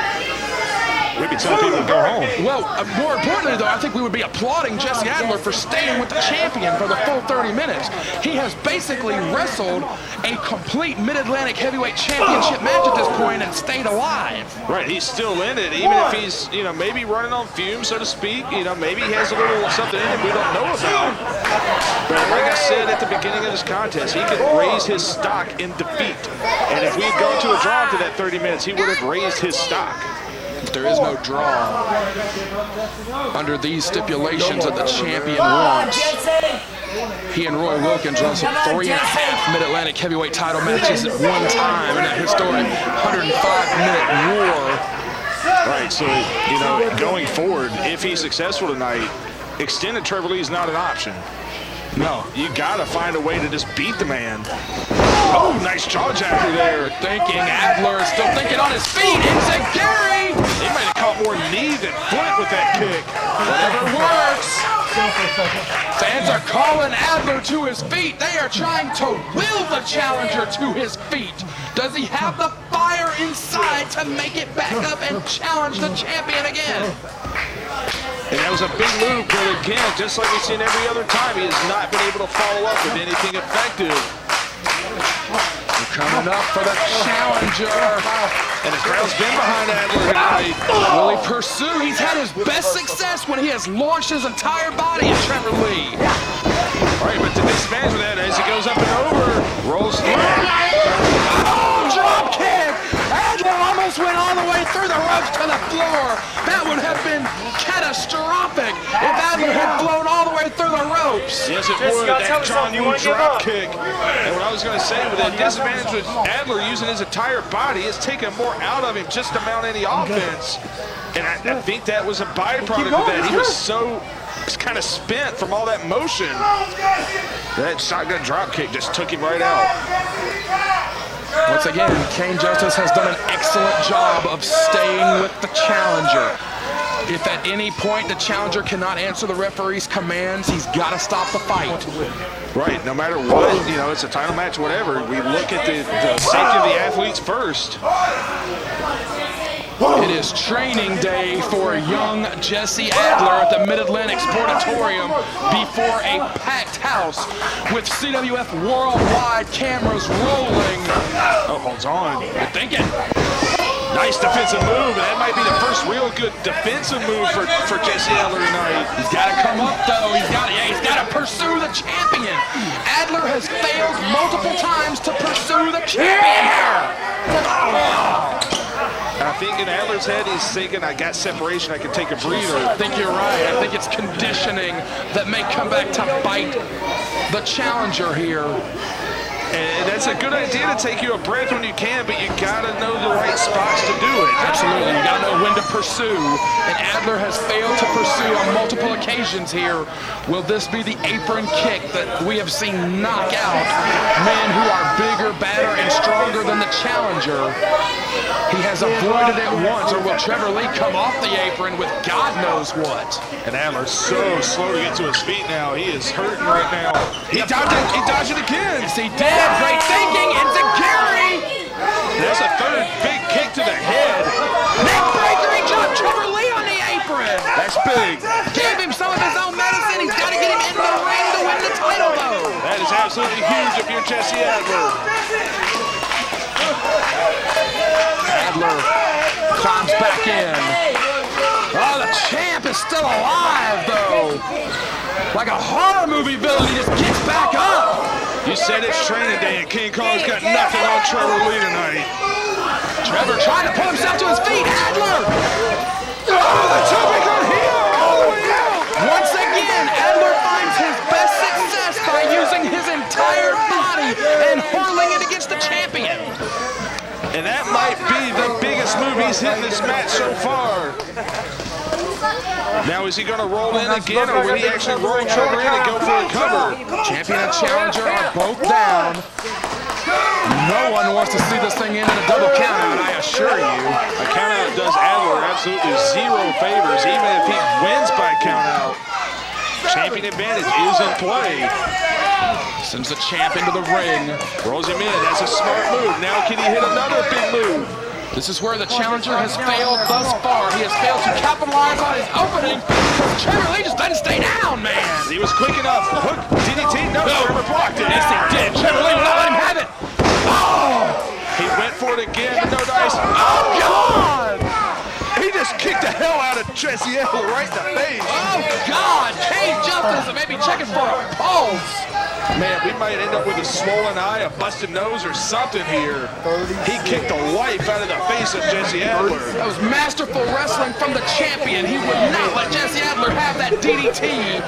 Speaker 7: we'd be telling people to go home.
Speaker 4: Well, more importantly, though, I think we would be applauding Jesse Adler for staying with the champion for the full 30 minutes. He has basically wrestled a complete Mid-Atlantic Heavyweight Championship match at this point and stayed alive.
Speaker 7: Right, he's still in it, even if he's, maybe running on fumes, so to speak. Maybe he has a little something in him we don't know about. But like I said at the beginning of this contest, he could raise his stock in defeat. And if we had gone to a draw after that 30 minutes, he would have raised his stock.
Speaker 4: There is no draw under these stipulations that the champion wants. He and Roy Wilkins wrestled 3.5 Mid-Atlantic heavyweight title matches at one time in that historic 105-minute war.
Speaker 7: Right, so, going forward, if he's successful tonight, extended Trevor Lee is not an option. No, you gotta find a way to just beat the man. Oh, nice jaw jacker there.
Speaker 4: Adler is still thinking on his feet. Gary!
Speaker 7: He might have caught more knee than foot with that kick.
Speaker 4: Whatever works. Fans are calling Adler to his feet. They are trying to will the challenger to his feet. Does he have the fire inside to make it back up and challenge the champion again?
Speaker 7: And that was a big move, but again, just like we've seen every other time, he has not been able to follow up with anything effective.
Speaker 4: We're coming up for the challenger.
Speaker 7: And the crowd's been behind Adler tonight.
Speaker 4: Will he pursue? He's had his best success when he has launched his entire body at Trevor Lee.
Speaker 7: All right, but the disadvantage with that as he goes up and over, rolls through.
Speaker 4: Oh, drop kick! Adler almost went all the way through the ropes to the floor. That would have been catastrophic if Adler had flown all the way through the ropes.
Speaker 7: Yes, it would. That John Woo drop kick. And what I was going to say with that disadvantage with Adler using his entire body is taking more out of him just to mount any offense. And I think that was a byproduct of that. He was so kind of spent from all that motion. That shotgun drop kick just took him right out.
Speaker 4: Once again, Kane Justice has done an excellent job of staying with the challenger. If at any point the challenger cannot answer the referee's commands, he's got to stop the fight.
Speaker 7: Right, no matter what, it's a title match, whatever, we look at the safety of the athletes first.
Speaker 4: It is training day for young Jesse Adler at the Mid-Atlantic Sportatorium before a packed house with CWF Worldwide cameras rolling.
Speaker 7: Oh, holds on.
Speaker 4: Good thinking.
Speaker 7: Nice defensive move, and that might be the first real good defensive move for Jesse Adler tonight.
Speaker 4: He's got to come up, though. He's got to pursue the champion. Adler has failed multiple times to pursue the champion here.
Speaker 7: I think in Adler's head, he's thinking, I got separation, I can take a breather.
Speaker 4: I think you're right. I think it's conditioning that may come back to bite the challenger here.
Speaker 7: And that's a good idea to take you a breath when you can, but you gotta know the right spots to do it.
Speaker 4: Absolutely, you gotta know when to pursue. And Adler has failed to pursue on multiple occasions here. Will this be the apron kick that we have seen knock out men who are bigger, badder, and stronger than the challenger? He has avoided it once, or will Trevor Lee come off the apron with God knows what?
Speaker 7: And Adler's so slow to get to his feet now. He is hurting right now. He dodged it again.
Speaker 4: Yes, he did. Great thinking. Enziguri.
Speaker 7: That's a third big kick to the head.
Speaker 4: Neck breaker. He dropped Trevor Lee on the apron.
Speaker 7: That's big.
Speaker 4: Gave him some of his own medicine. He's got to get him in the ring to win the title, though.
Speaker 7: That is absolutely huge if you're Jesse Adler.
Speaker 4: Adler climbs back in. Oh, the champ is still alive, though. Like a horror movie villain, he just gets back up.
Speaker 7: You said it's training day, and King Kong's got nothing on Trevor Lee tonight.
Speaker 4: Trevor trying to pull himself to his feet. Adler!
Speaker 7: Oh, the jumping on heel all the way out!
Speaker 4: Once again, Adler finds his best success by using his entire body and hurling it against the champion.
Speaker 7: And that might be the biggest move he's hit in this match so far. Now, is he going to roll in again, or will he actually roll Trevor in and go for a cover?
Speaker 4: Champion and challenger are both down. No one wants to see this thing end in a double countout, I assure you.
Speaker 7: A countout does Adler absolutely zero favors, even if he wins by countout. Champion advantage is in play.
Speaker 4: Sends the champ into the ring.
Speaker 7: Rolls him in. That's a smart move. Now can he hit another big move?
Speaker 4: This is where the challenger has failed thus far. He has failed to capitalize on his opening. Trevor Lee just doesn't stay down, man.
Speaker 7: He was quick enough. Hook, DDT, no, Trevor blocked it.
Speaker 4: Yes, he did. Trevor Lee will not let him have it. Oh!
Speaker 7: He went for it again, but no dice.
Speaker 4: Oh, God!
Speaker 7: He just kicked the hell out of Jesse Adler right in the face.
Speaker 4: Oh, God! Cage Justice may be checking for a pulse.
Speaker 7: Man, we might end up with a swollen eye, a busted nose, or something here. He kicked the life out of the face of Jesse Adler.
Speaker 4: That was masterful wrestling from the champion. He would not let Jesse Adler have that DDT.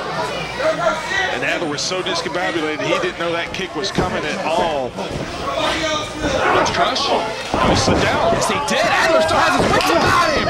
Speaker 7: And Adler was so discombobulated, he didn't know that kick was coming at all.
Speaker 4: Crush.
Speaker 7: Oh, he slid down.
Speaker 4: Yes, he did. Adler still has his wits about him.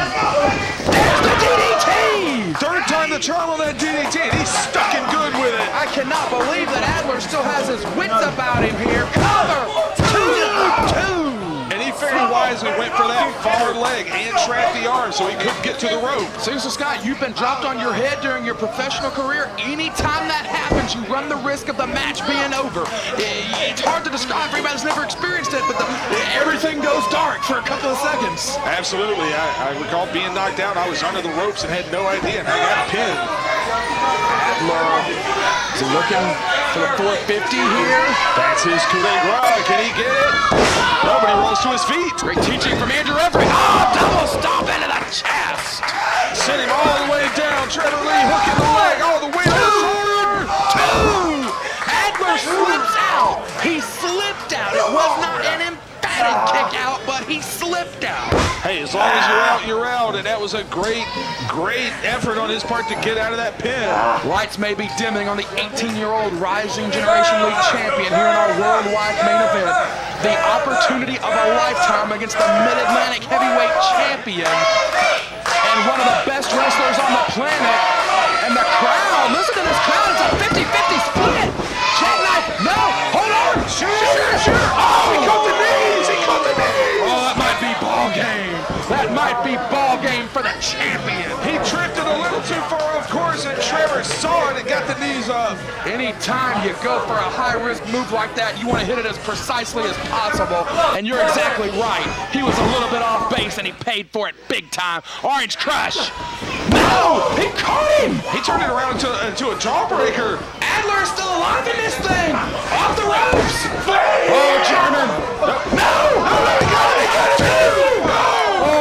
Speaker 4: There's the DDT.
Speaker 7: Third time the charm on that DDT, and he's stuck in good with it.
Speaker 4: I cannot believe that Adler still has his wits about him here. Cover. 2-2.
Speaker 7: And he very wisely went for that far leg and trapped the arm so he couldn't get to the rope.
Speaker 4: Cecil Scott, you've been dropped on your head during your professional career. Anytime that happens, you run the risk of the match being over. It's hard to describe for anybody that's never experienced it, but everything goes dark for a couple of seconds.
Speaker 7: Absolutely. I recall being knocked out. I was under the ropes and had no idea, and I got pinned.
Speaker 4: Adler is looking for the 450 here.
Speaker 7: That's his coup de grace. Can he get it? Nobody rolls to his feet.
Speaker 4: Great teaching from Andrew Everett. Oh, double stomp into the chest.
Speaker 7: Sent him all the way down. Trevor Lee hooking the leg all the way to the shoulder.
Speaker 4: 2. Adler slips out. He slipped out. It was not an emphatic kick out, but he slipped out.
Speaker 7: Hey, as long as you're out, you're out. And that was a great effort on his part to get out of that pin.
Speaker 4: Lights may be dimming on the 18-year-old Rising Generation League champion here in our worldwide main event. The opportunity of a lifetime against the Mid-Atlantic heavyweight champion and one of the best wrestlers on the planet. And the crowd, listen to this crowd, it's a 50-50 split. Jackknife, no, hold on. Sure. Oh, he caught the knees, Oh, that might be ball game. That might be ball game for the champion.
Speaker 7: He drifted a little too far, of course, and Trevor saw it and got the knees up.
Speaker 4: Anytime you go for a high-risk move like that, you want to hit it as precisely as possible, and you're exactly right. He was a little bit off base, and he paid for it big time. Orange Crush. No! He caught him!
Speaker 7: He turned it around into a jawbreaker.
Speaker 4: Adler is still alive in this thing! Off the ropes! Oh, German! No! He got it! Oh,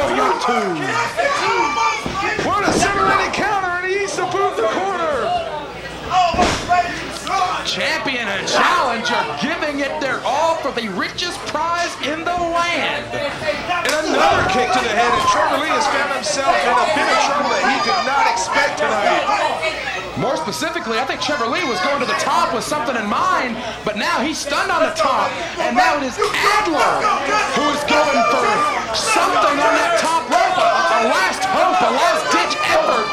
Speaker 4: champion and challenger giving it their all for the richest prize in the land.
Speaker 7: And another kick to the head, and Trevor Lee has found himself in a bit of trouble that he did not expect tonight.
Speaker 4: More specifically, I think Trevor Lee was going to the top with something in mind, but now he's stunned on the top, and now it is Adler who is going for something on that top rope, a last hope, a last-ditch effort.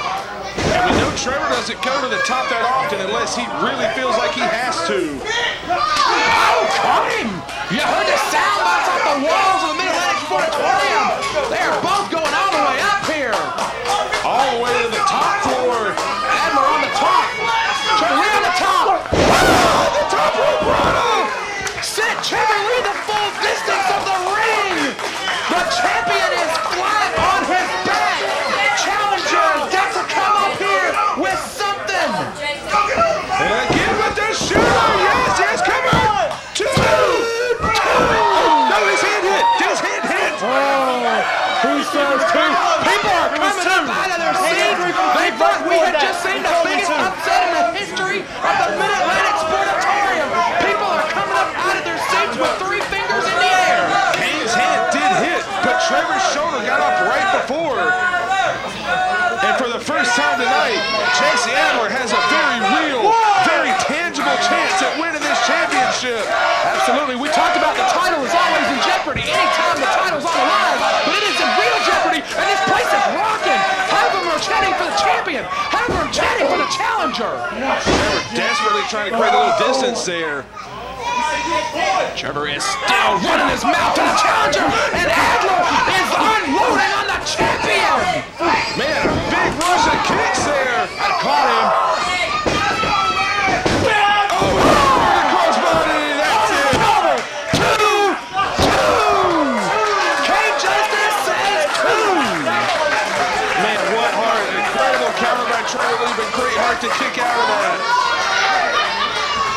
Speaker 7: And we know Trevor doesn't go to the top that often unless he really feels like he has to.
Speaker 4: Oh, caught him! You heard the sound bites off the walls of the Mid-Atlantic Sportatorium. They are both going all the way up here.
Speaker 7: All the way to the top floor.
Speaker 4: Adler on the top. Trevor Lee on the top. Oh, the top rope runner! Sent Trevor Lee the full distance of the ring. The champion is flat on his back. Challenger has got to come up here with something.
Speaker 7: And again with the shooter. Yes, come on. Two. No, his hand hit. His hand hit.
Speaker 4: He says two. People are coming up out of their seats. We had just seen the biggest upset in the history of the Mid-Atlantic Sportatorium. People are coming up out of their seats with 3 fingers in the air.
Speaker 7: Kane's hand did hit, but Trevor's shoulder got up right before. And for the first time tonight, Jesse Adler has a very real, very tangible chance at winning this championship.
Speaker 4: Absolutely. We talked about the title is always in jeopardy anytime the title's on the line, but it is in real jeopardy, and this place is rocking. Half of them are chanting for the champion. Half of them are chanting for the challenger.
Speaker 7: Trevor desperately trying to create a little distance there.
Speaker 4: Trevor is still running his mouth to the challenger, and Adler is unloading on the champion.
Speaker 7: Man, a big Russian kicks there. I caught him. Oh, the crossbody. That's it.
Speaker 4: Two. King Justice says 2.
Speaker 7: Man, what heart. An incredible counter by Trevor Lee, but great heart to kick out of that.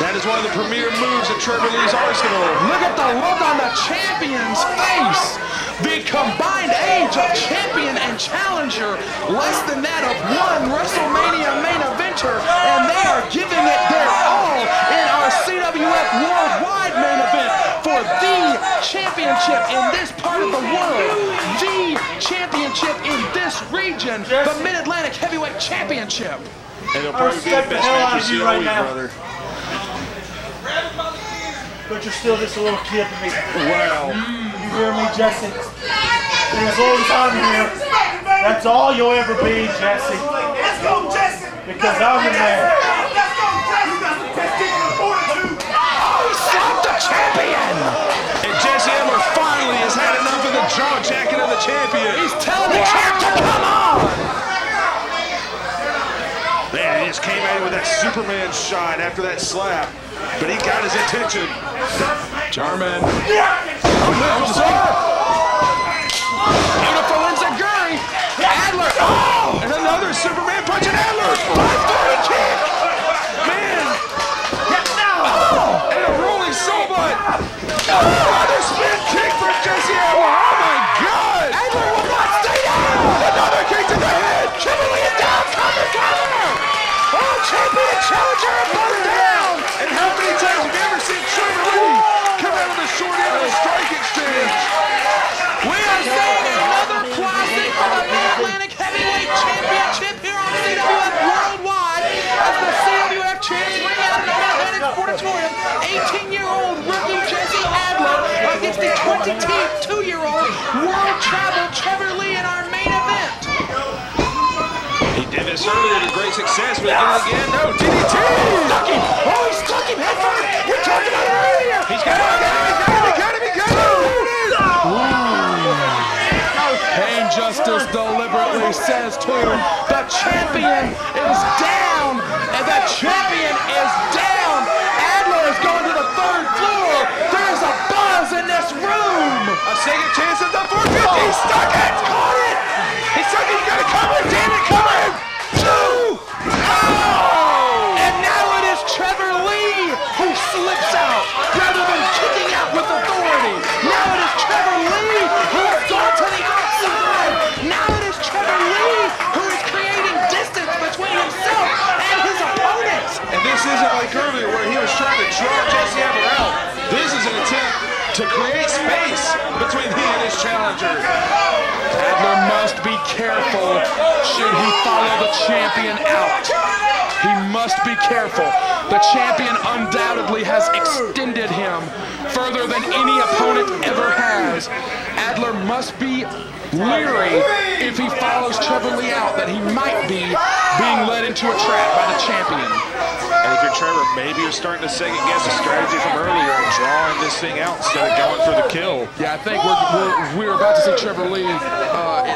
Speaker 7: That is one of the premier moves in Trevor Lee's arsenal.
Speaker 4: Look at the look on the champion's face. The combined age of champion and challenger, less than that of one WrestleMania main eventer, and they are giving it their all in our CWF Worldwide main event for the championship in this part of the world, the championship in this region, the Mid-Atlantic Heavyweight Championship.
Speaker 7: And it'll probably be the best match you see all week, brother.
Speaker 2: But you're still just a little kid to me.
Speaker 7: Wow.
Speaker 2: You hear me, Jesse? And as long as I'm here, that's all you'll ever be, Jesse.
Speaker 3: Let's go, Jesse!
Speaker 2: Because I'm the man.
Speaker 3: Let's go, Jesse! You got the testicular fortitude!
Speaker 4: Oh, he slapped the champion!
Speaker 7: And Jesse Adler finally has had enough of the jaw jacking of the champion.
Speaker 4: He's telling the champ to come on!
Speaker 7: Man, he just came at it with that Superman shot after that slap. But he got his attention.
Speaker 4: German. Beautiful enziguri. Adler. Oh!
Speaker 7: And another Superman punch and Adler. 540 kick. Man. Oh! And a rolling soul butt. Oh, another spin kick from Jesse Adler. Oh my God.
Speaker 4: Adler will not stay down.
Speaker 7: Another kick to the head.
Speaker 4: Trevor Lee is down. Cover. Oh, champion and challenger are both down.
Speaker 7: And how many times have you ever seen Trevor Lee come out of the short end of the strike exchange?
Speaker 4: We are seeing another classic for the Mid-Atlantic Heavyweight Championship here on CWF Worldwide as the CWF champs ring out in the Mid-Atlantic Sportatorium. 18-year-old rookie Jesse Adler against the 22-year-old world travel Trevor Lee in our main event.
Speaker 7: He did this earlier to great success, but again, no, DDT!
Speaker 4: Stuck him! Oh, he stuck him head first! We talked about it earlier!
Speaker 7: He's got him!
Speaker 4: Pain Justice deliberately says to the champion is down, and the champion is down. Adler is going to the 3rd floor. There's a buzz in this room.
Speaker 7: A second chance at the 450. He stuck it.
Speaker 4: Caught it.
Speaker 7: He stuck it. You got to cover it. Damn it, cover it. 2. Oh!
Speaker 4: And now it is Trevor Lee who slips out rather than kicking out with authority. Now it is Trevor Lee who has gone to the outside. Now it is Trevor Lee who is creating distance between himself and his opponent.
Speaker 7: And this isn't like earlier where he was trying to draw Jesse Adler out. This is an attempt to create space between he and his challenger.
Speaker 4: Adler must be careful should he follow the champion out. He must be careful. The champion undoubtedly has extended him further than any opponent ever has. Adler must be leery if he follows Trevor Lee out, that he might be being led into a trap by the champion.
Speaker 7: And if you're Trevor, maybe you're starting to second guess a strategy from earlier and drawing this thing out instead of going for the kill.
Speaker 4: Yeah, I think we're about to see Trevor Lee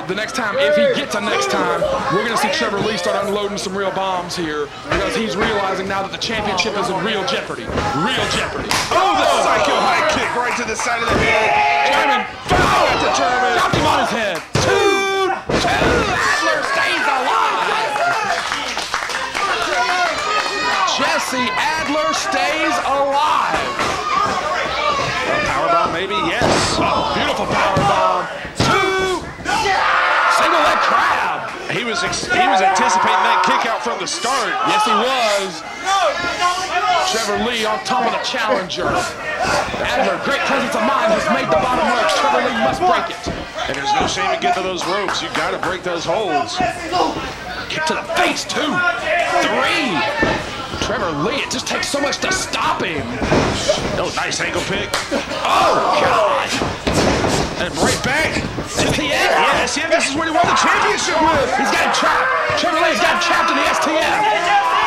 Speaker 4: the next time. If he gets a next time, we're going to see Trevor Lee start unloading some real bombs here because he's realizing now that the championship is in real jeopardy. Real jeopardy.
Speaker 7: Oh, the psycho high kick right to the side of the head.
Speaker 4: German.
Speaker 7: Foul to German.
Speaker 4: Dropped him on his head. 2-2. Adler stays alive. Jesse Adler stays alive.
Speaker 7: Powerbomb maybe, yes.
Speaker 4: Oh, beautiful powerbomb. 2. Single leg crab.
Speaker 7: He was anticipating that kick out from the start.
Speaker 4: Yes, he was. Trevor Lee on top of the challenger. Adler, great presence of mind, has made the bottom ropes. Trevor Lee must break it.
Speaker 7: And there's no shame in getting to those ropes. You got to break those holds.
Speaker 4: Kick to the face, 2. 3. Trevor Lee, it just takes so much to stop him.
Speaker 7: Oh, nice ankle pick.
Speaker 4: Oh, God.
Speaker 7: And right back.
Speaker 4: STF?
Speaker 7: Yeah, STF, this is where he won the championship with.
Speaker 4: He's got him trapped. Trevor Lee's got him trapped in the STF.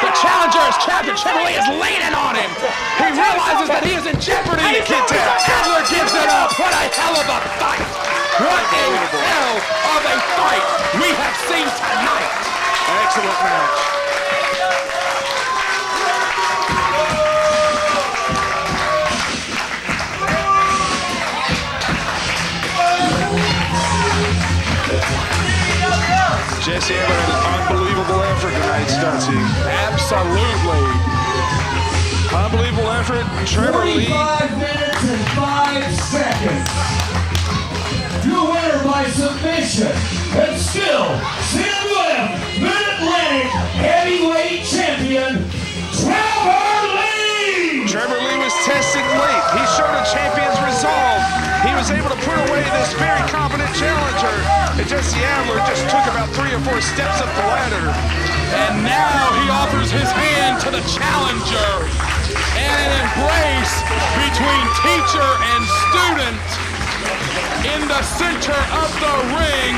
Speaker 4: The challenger is trapped and Trevor Lee is leaning on him. He realizes that he is in jeopardy. Adler gives it up. What a hell of a fight. What a hell of a fight we have seen tonight.
Speaker 7: Excellent match. Jesse Adler had an unbelievable effort tonight, Stuttsy.
Speaker 4: Absolutely.
Speaker 7: Unbelievable effort. Trevor Lee.
Speaker 6: 45 minutes and 5 seconds. Your winner by submission, and still CWF Mid-Atlantic Heavyweight Champion, Trevor Lee!
Speaker 7: Trevor Lee was tested late. He showed a champion's resolve. He was able to put away this very competent challenger. And Jesse Adler just took about 3 or 4 steps up the ladder.
Speaker 4: And now he offers his hand to the challenger. And an embrace between teacher and student. In the center of the ring,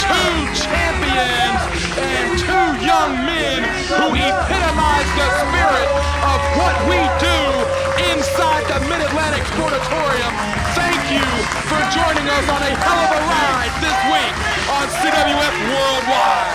Speaker 4: 2 champions and 2 young men who epitomize the spirit of what we do inside the Mid-Atlantic Sportatorium. Thank you for joining us on a hell of a ride this week on CWF Worldwide.